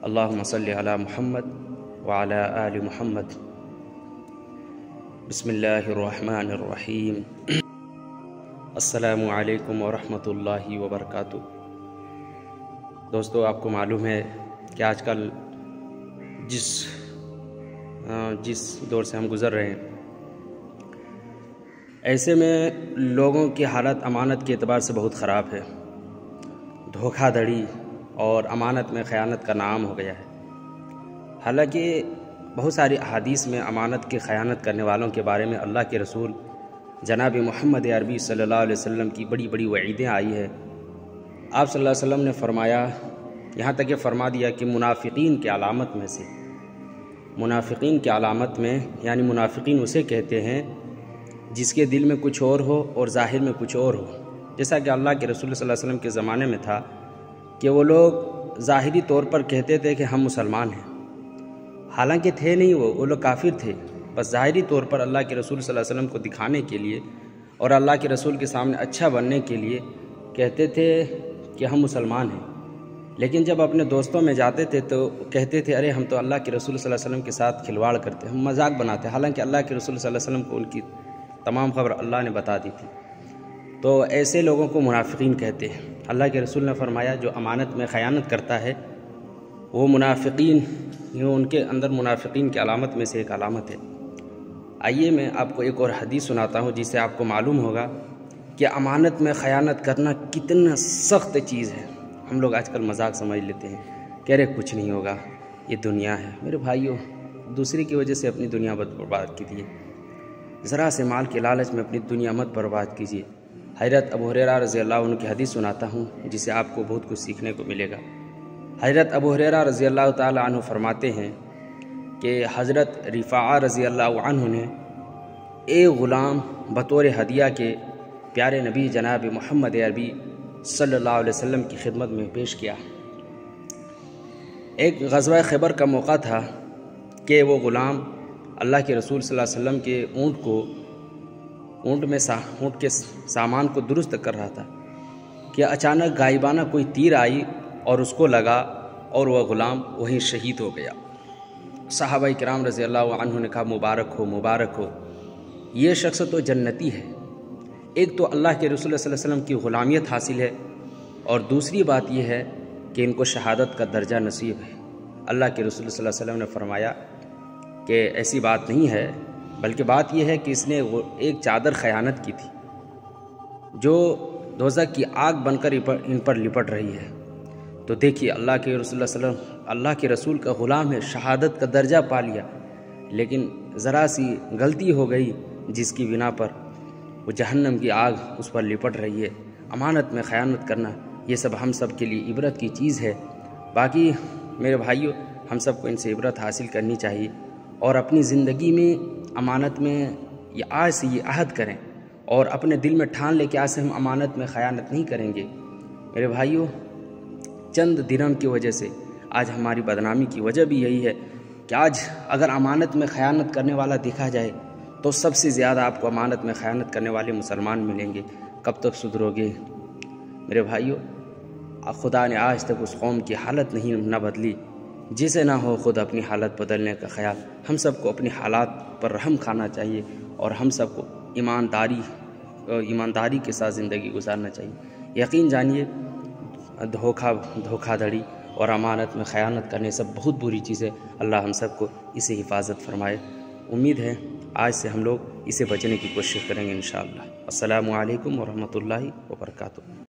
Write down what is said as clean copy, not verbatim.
اللہم صلی علی محمد وعلی آل محمد۔ بسم اللہ الرحمن الرحیم۔ السلام علیکم ورحمۃ اللہ وبرکاتہ۔ دوستو، آپ کو معلوم ہے کہ آج کل جس دور سے ہم گزر رہے ہیں، ایسے میں لوگوں کی حالت امانت کے اعتبار سے بہت خراب ہے۔ دھوکہ دھڑی اور امانت میں خیانت کا نام ہو گیا ہے۔ حالانکہ بہت ساری احادیث میں امانت کی خیانت کرنے والوں کے بارے میں اللہ کے رسول جناب محمد عربی صلی اللہ علیہ وسلم کی بڑی بڑی وعیدیں آئی ہیں۔ آپ صلی اللہ علیہ وسلم نے فرمایا، یہاں تک یہ فرما دیا کہ منافقین کی علامت میں سے، منافقین کی علامت میں، یعنی منافقین اسے کہتے ہیں جس کے دل میں کچھ اور ہو اور ظاہر میں کچھ اور ہو۔ جیسا کہ اللہ کے رسول صلی اللہ علیہ وسلم کے زمانے میں تھا کہ وہ لوگ ظاہری طور پر کہتے تھے کہ ہم مسلمان ہیں، حالانکہ تھے نہیں، وہ لوگ کافر تھے، بس ظاہری طور پر اللہ کے رسول صلی اللہ علیہ وسلم کو دکھانے کے لیے اور اللہ کے رسول کے سامنے اچھا بننے کے لیے کہتے تھے کہ ہم مسلمان ہیں، لیکن جب اپنے دوستوں میں جاتے تھے تو کہتے تھے ارے ہم تو اللہ کے رسول صلی اللہ علیہ وسلم کے ساتھ کھلواڑ کرتے ہیں، ہم مذاق بناتے ہیں، حالانکہ اللہ کے رسول صلی اللہ علیہ وسلم کو ان کی تمام خبر اللہ نے بتا دی تھی۔ تو ایسے لوگوں کو منافقین کہتے ہیں۔ اللہ کے رسول نے فرمایا جو امانت میں خیانت کرتا ہے وہ منافقین، ان کے اندر منافقین کی علامت میں سے ایک علامت ہے۔ آئیے میں آپ کو ایک اور حدیث سناتا ہوں جس سے آپ کو معلوم ہوگا کہ امانت میں خیانت کرنا کتنا سخت چیز ہے۔ ہم لوگ آج کل مذاق سمجھ لیتے ہیں، کہہ رہے کچھ نہیں ہوگا، یہ دنیا ہے۔ میرے بھائیوں، دوسرے کی وجہ سے اپنی دنیا مت برباد کیجیے، ذرا سے مال کے لالچ میں اپنی دنیا مت برباد کیجیے۔ حضرت ابو ہریرہ رضی اللہ عنہ کی حدیث سناتا ہوں جسے آپ کو بہت کچھ سیکھنے کو ملے گا۔ حضرت ابو ہریرہ رضی اللہ تعالی عنہ فرماتے ہیں کہ حضرت رفاعہ رضی اللہ عنہ نے ایک غلام بطور ہدیہ کے پیارے نبی جناب محمد عربی صلی اللہ علیہ وسلم کی خدمت میں پیش کیا۔ ایک غزوہ خیبر کا موقع تھا کہ وہ غلام اللہ کے رسول صلی اللہ علیہ وسلم کے اونٹ کے سامان کو درست کر رہا تھا کہ اچانک غائبانہ کوئی تیر آئی اور اس کو لگا اور وہ غلام وہیں شہید ہو گیا۔ صحابہ کرام رضی اللہ عنہ نے کہا مبارک ہو، مبارک ہو، یہ شخص تو جنتی ہے۔ ایک تو اللہ کے رسول صلی اللہ علیہ وسلم کی غلامیت حاصل ہے، اور دوسری بات یہ ہے کہ ان کو شہادت کا درجہ نصیب ہے۔ اللہ کے رسول صلی اللہ علیہ وسلم نے فرمایا کہ ایسی بات نہیں ہے، بلکہ بات یہ ہے کہ اس نے ایک چادر خیانت کی تھی جو دوزخ کی آگ بن کر ان پر لپٹ رہی ہے۔ تو دیکھیے، اللہ کے رسول صلی اللہ علیہ وسلم اللہ کے رسول کا غلام ہے، شہادت کا درجہ پا لیا، لیکن ذرا سی غلطی ہو گئی جس کی بنا پر وہ جہنم کی آگ اس پر لپٹ رہی ہے۔ امانت میں خیانت کرنا یہ سب ہم سب کے لیے عبرت کی چیز ہے۔ باقی میرے بھائیوں، ہم سب کو ان سے عبرت حاصل کرنی چاہیے اور اپنی زندگی میں امانت میں آج سے یہ عہد کریں اور اپنے دل میں ٹھان لے کہ آج سے ہم امانت میں خیانت نہیں کریں گے۔ میرے بھائیوں، چند درہم کی وجہ سے آج ہماری بدنامی کی وجہ بھی یہی ہے کہ آج اگر امانت میں خیانت کرنے والا دیکھا جائے تو سب سے زیادہ آپ کو امانت میں خیانت کرنے والے مسلمان ملیں گے۔ کب تک سدھرو گے؟ میرے بھائیوں، خدا نے آج تک اس قوم کی حالت نہ بدلی جسے نہ ہو خود اپنی حالت بدلنے کا خیال۔ ہم سب کو اپنی حالات پر رحم کھانا چاہیے اور ہم سب کو ایمانداری کے ساتھ زندگی گزارنا چاہیے۔ یقین جانیے، دھوکہ دھڑی اور امانت میں خیانت کرنے سب بہت بری چیز ہے۔ اللہ ہم سب کو اسے حفاظت فرمائے۔ امید ہے آج سے ہم لوگ اسے بچنے کی کوشش کریں گے انشاءاللہ۔ السلام علیکم ورحمۃ اللہ وبرکاتہ۔